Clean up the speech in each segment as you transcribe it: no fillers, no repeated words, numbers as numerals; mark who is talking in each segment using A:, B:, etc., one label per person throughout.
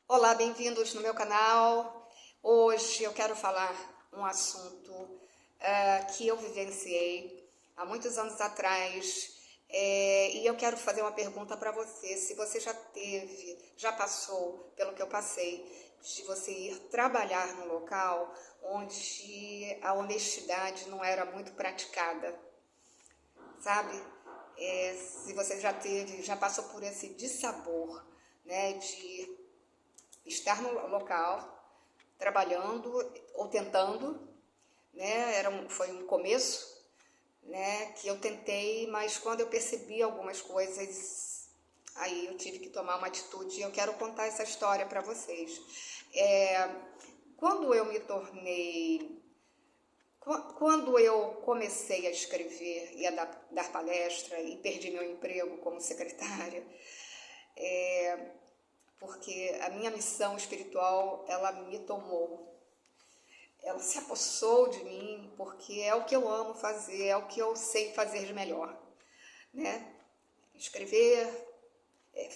A: Olá, bem-vindos no meu canal. Hoje eu quero falar um assunto que eu vivenciei há muitos anos atrás e eu quero fazer uma pergunta para você. Se você já passou pelo que eu passei, de você ir trabalhar num local onde a honestidade não era muito praticada, sabe? Se você já passou por esse dissabor, né, de estar no local trabalhando ou tentando, né? Foi um começo, né? Que eu tentei, mas quando eu percebi algumas coisas, aí eu tive que tomar uma atitude. E eu quero contar essa história para vocês. É, quando eu me tornei, quando eu comecei a escrever e a dar palestra e perdi meu emprego como secretária, porque a minha missão espiritual ela me tomou. Ela se apossou de mim porque é o que eu amo fazer, é o que eu sei fazer de melhor, né? Escrever,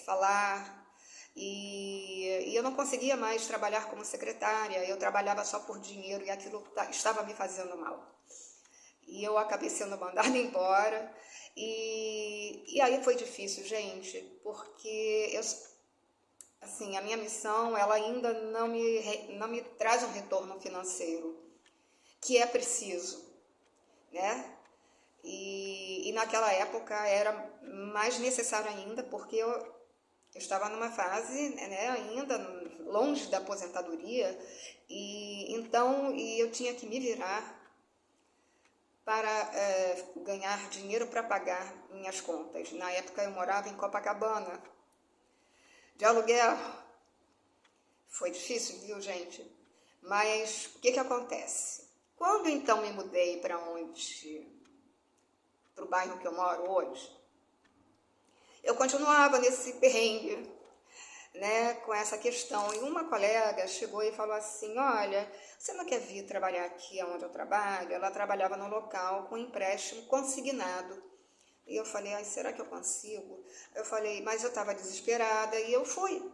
A: falar. E eu não conseguia mais trabalhar como secretária, eu trabalhava só por dinheiro e aquilo estava me fazendo mal. E eu acabei sendo mandada embora. E aí foi difícil, gente, porque assim, a minha missão ela ainda não me traz um retorno financeiro, que é preciso, né? E naquela época era mais necessário ainda, porque eu estava numa fase, né, ainda longe da aposentadoria, e eu tinha que me virar para ganhar dinheiro para pagar minhas contas. Na época eu morava em Copacabana, de aluguel. Foi difícil, viu, gente? Mas o que acontece? Quando então me mudei para o bairro que eu moro hoje, eu continuava nesse perrengue, né, com essa questão. E uma colega chegou e falou assim: olha, você não quer vir trabalhar aqui onde eu trabalho? Ela trabalhava no local com empréstimo consignado. E eu falei: ai, será que eu consigo? Eu falei, mas eu estava desesperada e eu fui.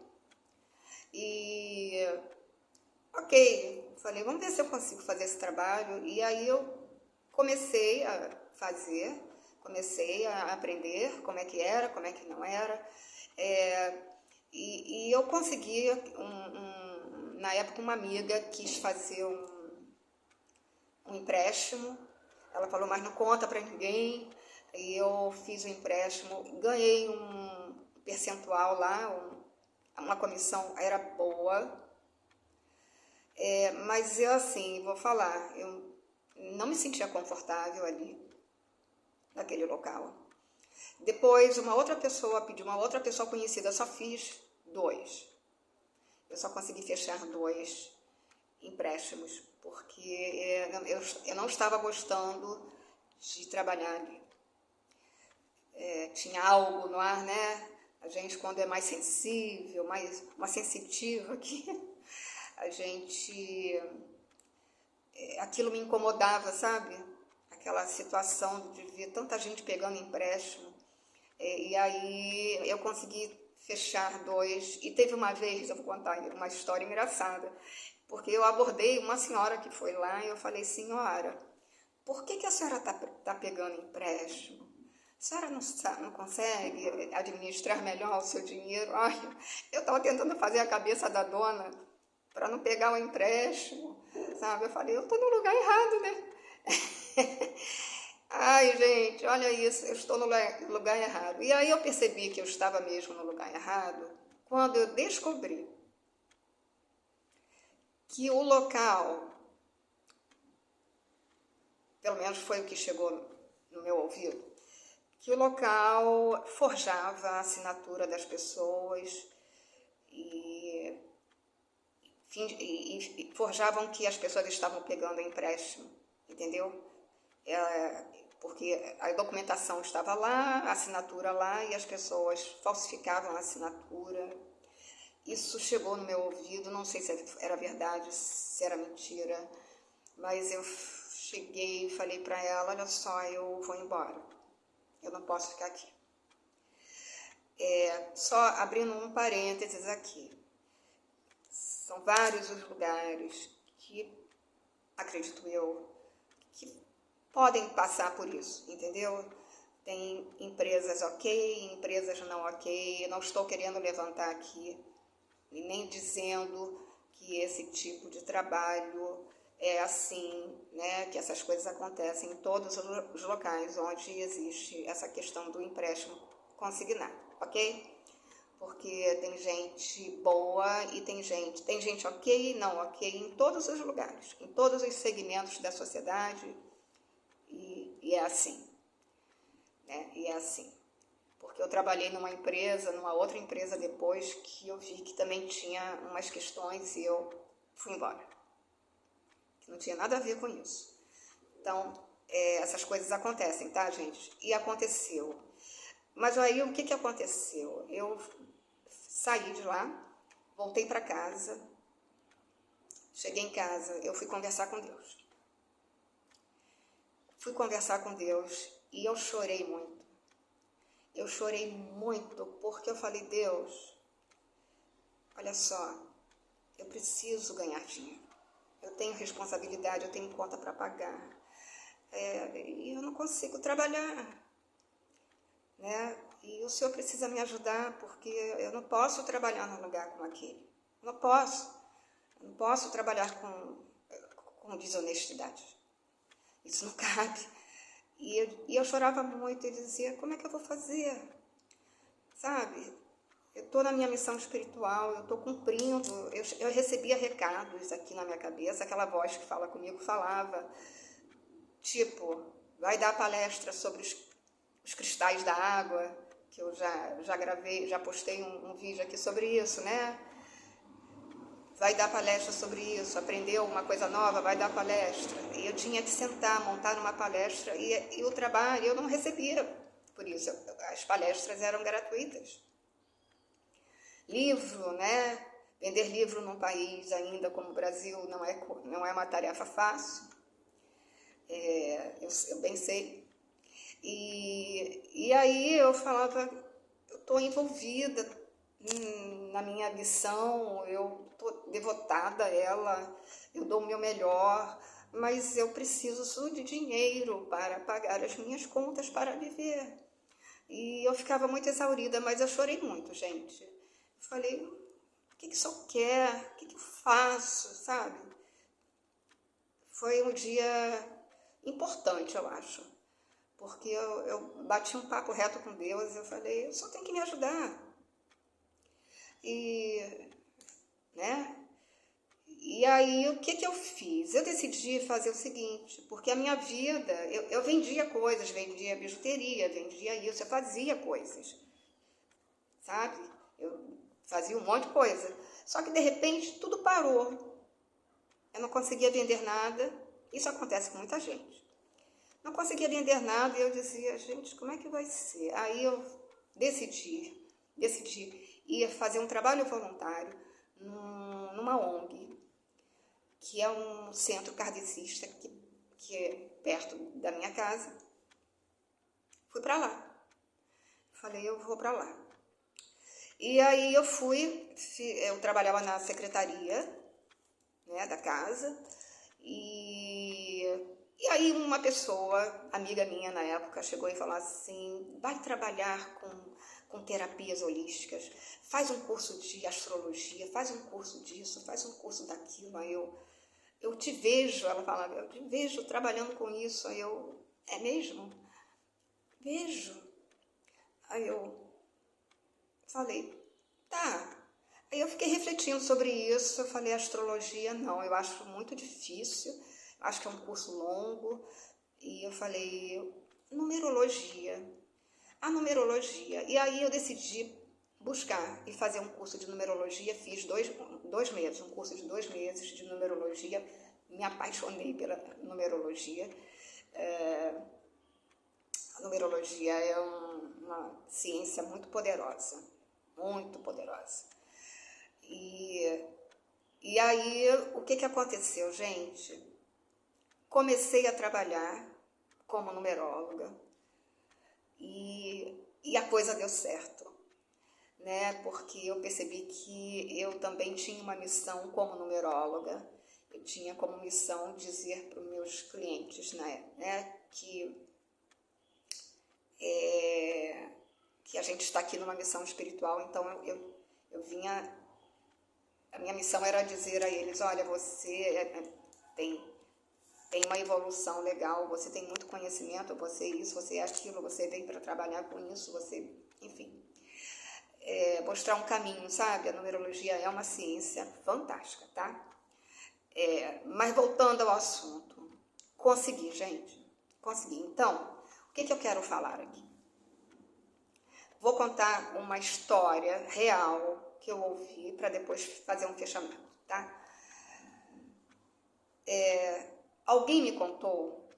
A: E ok, falei, vamos ver se eu consigo fazer esse trabalho. E aí eu comecei a fazer, comecei a aprender como é que era, como é que não era. É, e eu consegui, na época, uma amiga quis fazer um empréstimo. Ela falou, mas não conta para ninguém. E eu fiz o empréstimo, ganhei um percentual lá, uma comissão era boa. Mas eu, assim, vou falar, eu não me sentia confortável ali, naquele local. Depois, uma outra pessoa pediu, uma outra pessoa conhecida, eu só fiz dois. Eu só consegui fechar dois empréstimos, porque eu não estava gostando de trabalhar ali. Tinha algo no ar, né? A gente, quando é mais sensível, mais uma sensitiva aqui, a gente aquilo me incomodava, sabe? Aquela situação de ver tanta gente pegando empréstimo. E aí eu consegui fechar dois. E teve uma vez, eu vou contar uma história engraçada, porque eu abordei uma senhora que foi lá e eu falei, senhora, por que a senhora tá pegando empréstimo? A senhora não consegue administrar melhor o seu dinheiro? Ai, eu estava tentando fazer a cabeça da dona para não pegar o empréstimo, sabe? Eu falei, eu estou no lugar errado, né? Ai, gente, olha isso, eu estou no lugar errado. E aí eu percebi que eu estava mesmo no lugar errado quando eu descobri que o local, pelo menos foi o que chegou no meu ouvido, que o local forjava a assinatura das pessoas e e forjavam que as pessoas estavam pegando empréstimo, entendeu? Porque a documentação estava lá, a assinatura lá, e as pessoas falsificavam a assinatura. Isso chegou no meu ouvido, não sei se era verdade, se era mentira, mas eu cheguei e falei para ela, olha só, eu vou embora, eu não posso ficar aqui. Só abrindo um parênteses aqui, São vários os lugares que, acredito eu, que podem passar por isso, entendeu? Tem empresas ok, empresas não ok. Eu não estou querendo levantar aqui e nem dizendo que esse tipo de trabalho é assim, né? Que essas coisas acontecem em todos os locais onde existe essa questão do empréstimo consignado, ok? Porque tem gente boa e tem gente ok e não ok em todos os lugares, em todos os segmentos da sociedade, e é assim, né? E é assim. Porque eu trabalhei numa outra empresa depois, que eu vi que também tinha umas questões e eu fui embora. Que não tinha nada a ver com isso. Então, essas coisas acontecem, tá, gente? E aconteceu. Mas aí, o que aconteceu? Eu saí de lá, voltei para casa, cheguei em casa, eu fui conversar com Deus. Fui conversar com Deus e eu chorei muito. Eu chorei muito porque eu falei, Deus, olha só, eu preciso ganhar dinheiro. Eu tenho responsabilidade, eu tenho conta para pagar. E eu não consigo trabalhar, né? E o Senhor precisa me ajudar, porque eu não posso trabalhar num lugar como aquele. Não posso. Eu não posso trabalhar com desonestidade. Isso não cabe. E eu chorava muito e dizia, como é que eu vou fazer? Sabe? Eu estou na minha missão espiritual, eu estou cumprindo, eu recebia recados aqui na minha cabeça, aquela voz que fala comigo falava, tipo, vai dar palestra sobre os cristais da água, que eu já gravei, já postei um vídeo aqui sobre isso, né? Vai dar palestra sobre isso, aprendeu uma coisa nova, vai dar palestra. E eu tinha que sentar, montar uma palestra, e o trabalho eu não recebia por isso, as palestras eram gratuitas. Livro, né? Vender livro num país ainda como o Brasil não é uma tarefa fácil, eu bem sei. E aí eu falava, eu estou envolvida na minha missão, eu estou devotada a ela, eu dou o meu melhor, mas eu preciso de dinheiro para pagar as minhas contas para viver. E eu ficava muito exaurida, mas eu chorei muito, gente. Eu falei, o que o Senhor quer? O que eu faço, sabe? Foi um dia importante, eu acho. Porque eu bati um papo reto com Deus e eu falei, o Senhor tem que me ajudar. Né? E aí, o que eu fiz? Eu decidi fazer o seguinte, porque a minha vida, eu vendia coisas, vendia bijuteria, vendia isso, eu fazia coisas, sabe? Eu fazia um monte de coisa. Só que, de repente, tudo parou. Eu não conseguia vender nada. Isso acontece com muita gente. Não conseguia vender nada e eu dizia, gente, como é que vai ser? Aí eu decidi ir fazer um trabalho voluntário numa ONG, que é um centro kardecista que é perto da minha casa. Fui para lá. Falei, eu vou para lá. E aí eu trabalhava na secretaria, né, da casa, e aí uma pessoa, amiga minha na época, chegou e falou assim, vai trabalhar com terapias holísticas, faz um curso de astrologia, faz um curso disso, faz um curso daquilo. Aí eu te vejo, ela falava, eu te vejo trabalhando com isso. Aí eu, é mesmo? Vejo. Aí eu falei, tá. Aí eu fiquei refletindo sobre isso, eu falei, astrologia não, eu acho muito difícil, acho que é um curso longo. E eu falei, numerologia. A numerologia. E aí eu decidi buscar e fazer um curso de numerologia, fiz dois meses, um curso de 2 meses de numerologia, me apaixonei pela numerologia. A numerologia é uma ciência muito poderosa, muito poderosa. E aí, o que aconteceu, gente? Comecei a trabalhar como numeróloga e a coisa deu certo. né? Porque eu percebi que eu também tinha uma missão como numeróloga. Eu tinha como missão dizer para os meus clientes, né, que a gente está aqui numa missão espiritual. Então eu vinha, a minha missão era dizer a eles, olha, você tem uma evolução legal, você tem muito conhecimento, você é isso, você é aquilo, você veio para trabalhar com isso, você, enfim, mostrar um caminho, sabe? A numerologia é uma ciência fantástica, tá? Mas voltando ao assunto, consegui, gente, consegui. Então, o que eu quero falar aqui? Vou contar uma história real que eu ouvi para depois fazer um fechamento, tá? Alguém me contou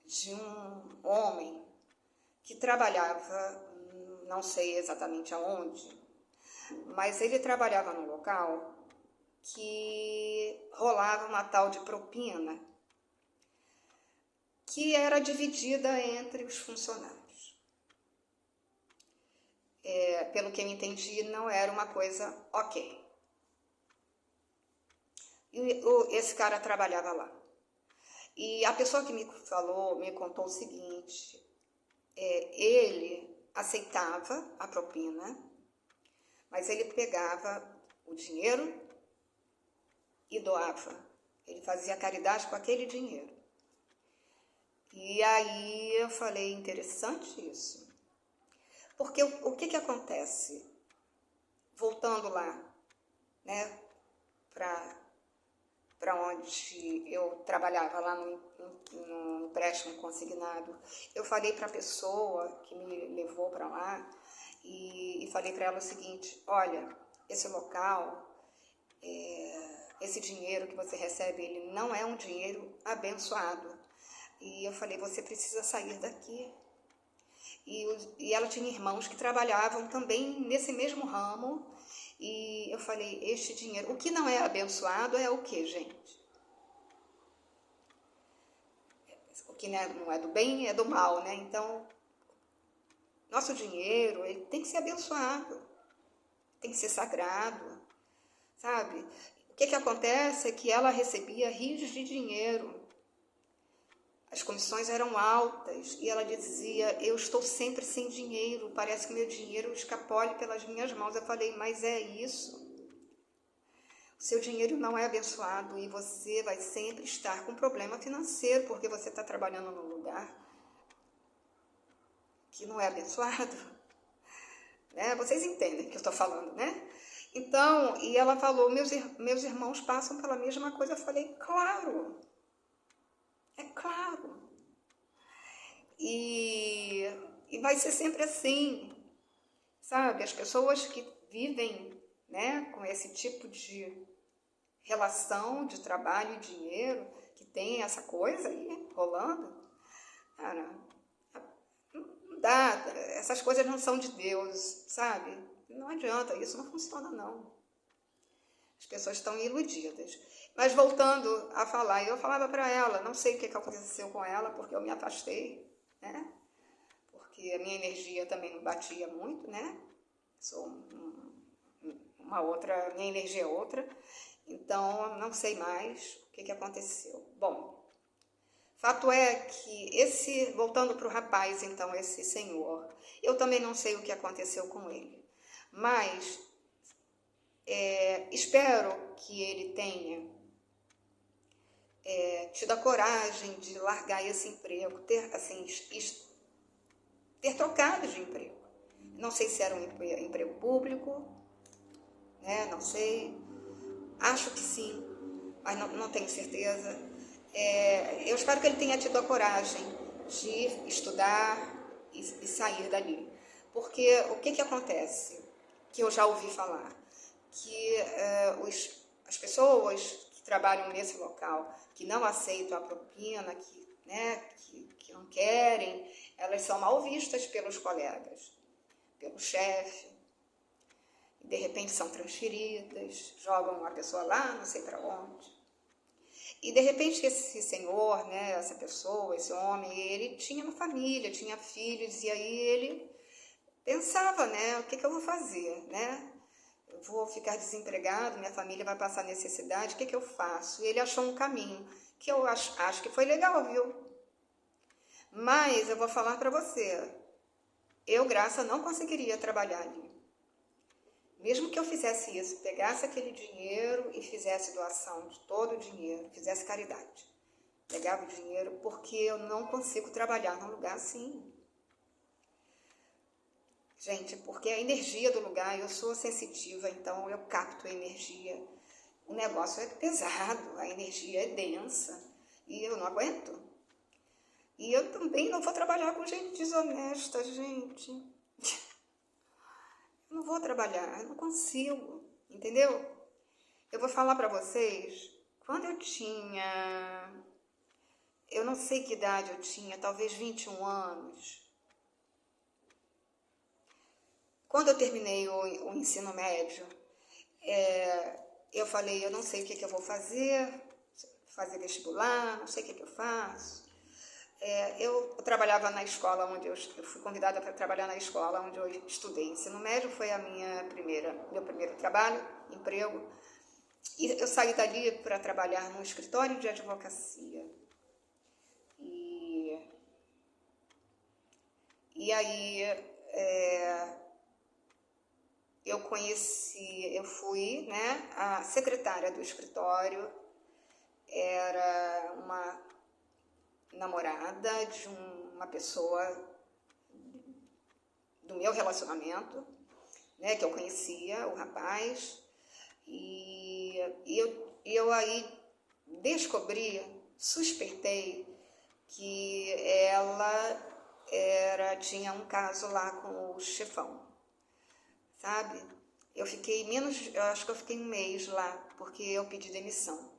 A: de um homem que trabalhava, não sei exatamente aonde, mas ele trabalhava num local que rolava uma tal de propina, que era dividida entre os funcionários. Pelo que eu entendi, não era uma coisa ok. E esse cara trabalhava lá. E a pessoa que me contou o seguinte, ele aceitava a propina, mas ele pegava o dinheiro e doava. Ele fazia caridade com aquele dinheiro. E aí eu falei, interessante isso. Porque o que acontece? Voltando lá, né, para onde eu trabalhava, lá no empréstimo consignado, eu falei para a pessoa que me levou para lá e falei para ela o seguinte, olha, esse local, esse dinheiro que você recebe, ele não é um dinheiro abençoado. E eu falei, você precisa sair daqui. E ela tinha irmãos que trabalhavam também nesse mesmo ramo. E eu falei, este dinheiro, o que não é abençoado é o que, gente? O que não é do bem é do mal, né? Então, nosso dinheiro, ele tem que ser abençoado, tem que ser sagrado, sabe? O que acontece é que ela recebia rios de dinheiro. As comissões eram altas e ela dizia, eu estou sempre sem dinheiro, parece que meu dinheiro escapole pelas minhas mãos. Eu falei, mas é isso. O seu dinheiro não é abençoado e você vai sempre estar com problema financeiro, porque você está trabalhando num lugar que não é abençoado. Né? Vocês entendem o que eu estou falando, né? Então, e ela falou, meus irmãos passam pela mesma coisa. Eu falei, claro. É claro. E vai ser sempre assim, sabe? As pessoas que vivem, né, com esse tipo de relação de trabalho e dinheiro, que tem essa coisa aí rolando, cara, não dá, essas coisas não são de Deus, sabe? Não adianta, isso não funciona não. As pessoas estão iludidas. Mas voltando a falar, eu falava para ela, não sei o que aconteceu com ela, porque eu me afastei, né? Porque a minha energia também não batia muito, né? Sou uma outra, minha energia é outra. Então, não sei mais o que aconteceu. Bom, fato é que voltando para o rapaz, então, esse senhor, eu também não sei o que aconteceu com ele. Mas espero que ele tenha tido a coragem de largar esse emprego, ter trocado de emprego. Não sei se era um emprego público, né? Não sei. Acho que sim, mas não tenho certeza. Eu espero que ele tenha tido a coragem de estudar e sair dali. Porque o que acontece? Que eu já ouvi falar. Que as pessoas que trabalham nesse local, que não aceitam a propina, que não querem, elas são mal vistas pelos colegas, pelo chefe, de repente são transferidas, jogam a pessoa lá, não sei para onde. E de repente esse senhor, né, essa pessoa, esse homem, ele tinha uma família, tinha filhos, e aí ele pensava, né, o que que eu vou fazer, né? Eu vou ficar desempregado, minha família vai passar necessidade, o que que eu faço? E ele achou um caminho, que eu acho que foi legal, viu? Mas eu vou falar para você, eu, Graça, não conseguiria trabalhar ali. Mesmo que eu fizesse isso, pegasse aquele dinheiro e fizesse doação de todo o dinheiro, fizesse caridade. Pegava o dinheiro porque eu não consigo trabalhar num lugar assim. Gente, porque a energia do lugar, eu sou sensitiva, então eu capto a energia. O negócio é pesado, a energia é densa e eu não aguento. E eu também não vou trabalhar com gente desonesta, gente. Eu não vou trabalhar, eu não consigo, entendeu? Eu vou falar pra vocês, quando eu tinha, eu não sei que idade eu tinha, talvez 21 anos. Quando eu terminei o ensino médio, eu falei, eu não sei o que eu vou fazer vestibular, não sei o que eu faço. Eu trabalhava na escola onde eu fui convidada para trabalhar na escola onde eu estudei. Ensino médio foi meu primeiro trabalho, emprego. E eu saí dali para trabalhar num escritório de advocacia. E aí eu fui, né, a secretária do escritório, era uma namorada de uma pessoa do meu relacionamento, né, que eu conhecia, o rapaz, e eu aí suspeitei que ela tinha um caso lá com o chefão, sabe? Eu acho que eu fiquei um mês lá, porque eu pedi demissão.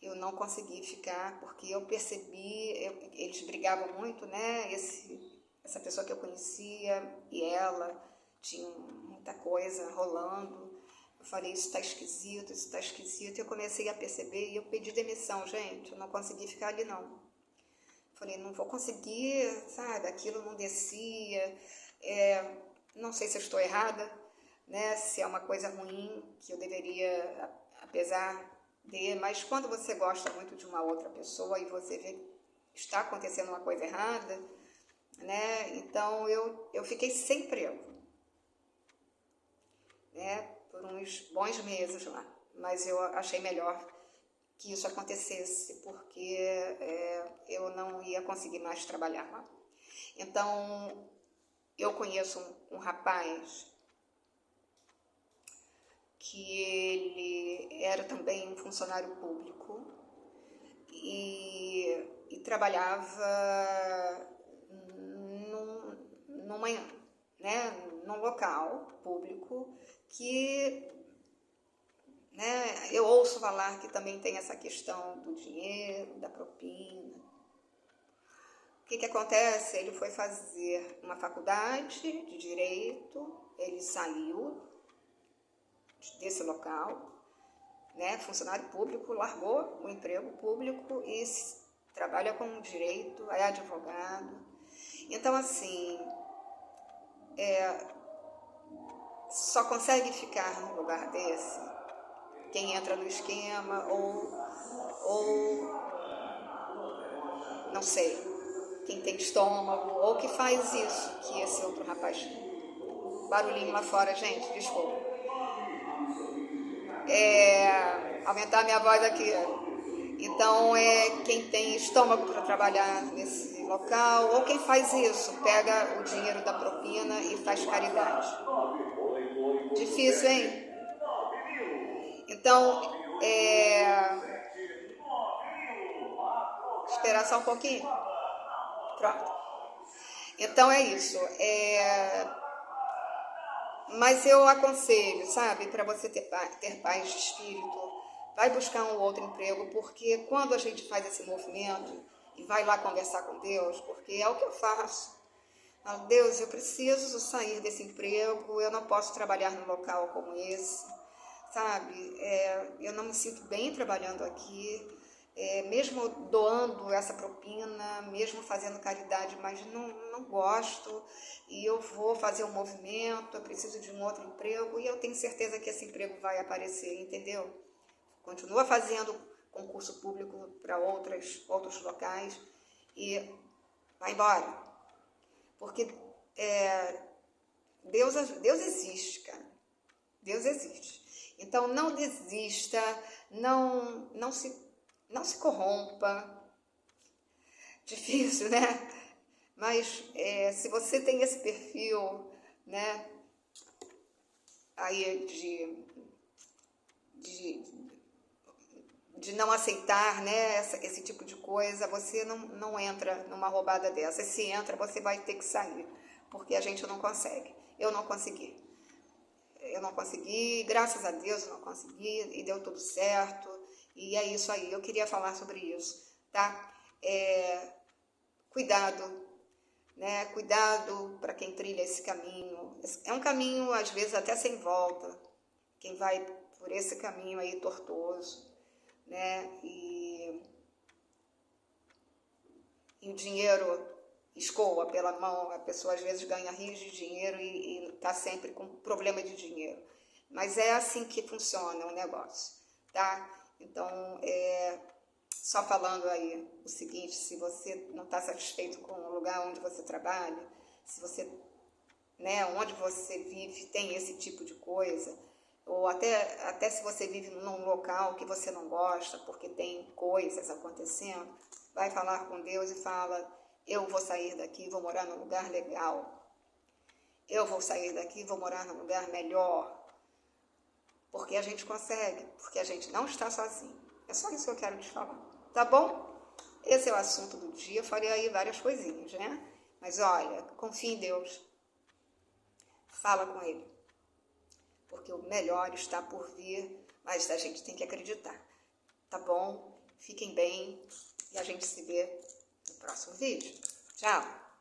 A: Eu não consegui ficar, porque eu percebi, eles brigavam muito, né? Essa pessoa que eu conhecia e ela tinha muita coisa rolando. Eu falei, isso tá esquisito, isso tá esquisito. E eu comecei a perceber e eu pedi demissão, gente. Eu não consegui ficar ali, não. Falei, não vou conseguir, sabe? Aquilo não descia. Não sei se eu estou errada, né? Se é uma coisa ruim que eu deveria, apesar de, mas quando você gosta muito de uma outra pessoa e você vê que está acontecendo uma coisa errada, né? Então eu fiquei sem emprego, né? Por uns bons meses lá, mas eu achei melhor que isso acontecesse, porque eu não ia conseguir mais trabalhar lá. Então, eu conheço um rapaz que ele era também um funcionário público e trabalhava num local público que, né, eu ouço falar que também tem essa questão do dinheiro, da propina. O que acontece? Ele foi fazer uma faculdade de Direito, ele saiu desse local, né, funcionário público, largou o emprego público e trabalha com direito, é advogado. Então, assim, só consegue ficar num lugar desse quem entra no esquema ou não sei, quem tem estômago ou que faz isso que esse outro rapaz. Barulhinho lá fora, gente, desculpa. Aumentar minha voz aqui. Então, quem tem estômago para trabalhar nesse local, ou quem faz isso, pega o dinheiro da propina e faz caridade. Difícil, hein? Então, esperar só um pouquinho? Pronto. Então é isso. Mas eu aconselho, sabe, para você ter paz de espírito, vai buscar um outro emprego, porque quando a gente faz esse movimento e vai lá conversar com Deus, porque é o que eu faço. Deus, eu preciso sair desse emprego, eu não posso trabalhar num local como esse, sabe? Eu não me sinto bem trabalhando aqui, mesmo doando essa propina, mesmo fazendo caridade, mas não gosto, e eu vou fazer um movimento, eu preciso de um outro emprego, e eu tenho certeza que esse emprego vai aparecer, entendeu? Continua fazendo concurso público para outros locais, e vai embora. Porque Deus existe, cara. Deus existe. Então não desista, não se corrompa. Difícil, né? Mas se você tem esse perfil, né, aí de não aceitar, né, esse tipo de coisa, você não entra numa roubada dessa. E se entra, você vai ter que sair, porque a gente não consegue. Eu não consegui, graças a Deus eu não consegui, e deu tudo certo, e é isso aí. Eu queria falar sobre isso, tá? Cuidado, né? Cuidado para quem trilha esse caminho. É um caminho, às vezes, até sem volta, quem vai por esse caminho aí tortuoso, né? E o dinheiro escoa pela mão, a pessoa às vezes ganha rios de dinheiro e está sempre com problema de dinheiro. Mas é assim que funciona o negócio, tá? Então, só falando aí o seguinte, se você não está satisfeito com o lugar onde você trabalha, se você, né, onde você vive tem esse tipo de coisa, ou até se você vive num local que você não gosta, porque tem coisas acontecendo, vai falar com Deus e fala: eu vou sair daqui, vou morar num lugar legal. Eu vou sair daqui, vou morar num lugar melhor. Porque a gente consegue, porque a gente não está sozinho. É só isso que eu quero te falar, tá bom? Esse é o assunto do dia. Eu falei aí várias coisinhas, né? Mas olha, confia em Deus. Fala com Ele. Porque o melhor está por vir, mas a gente tem que acreditar. Tá bom? Fiquem bem e a gente se vê no próximo vídeo. Tchau!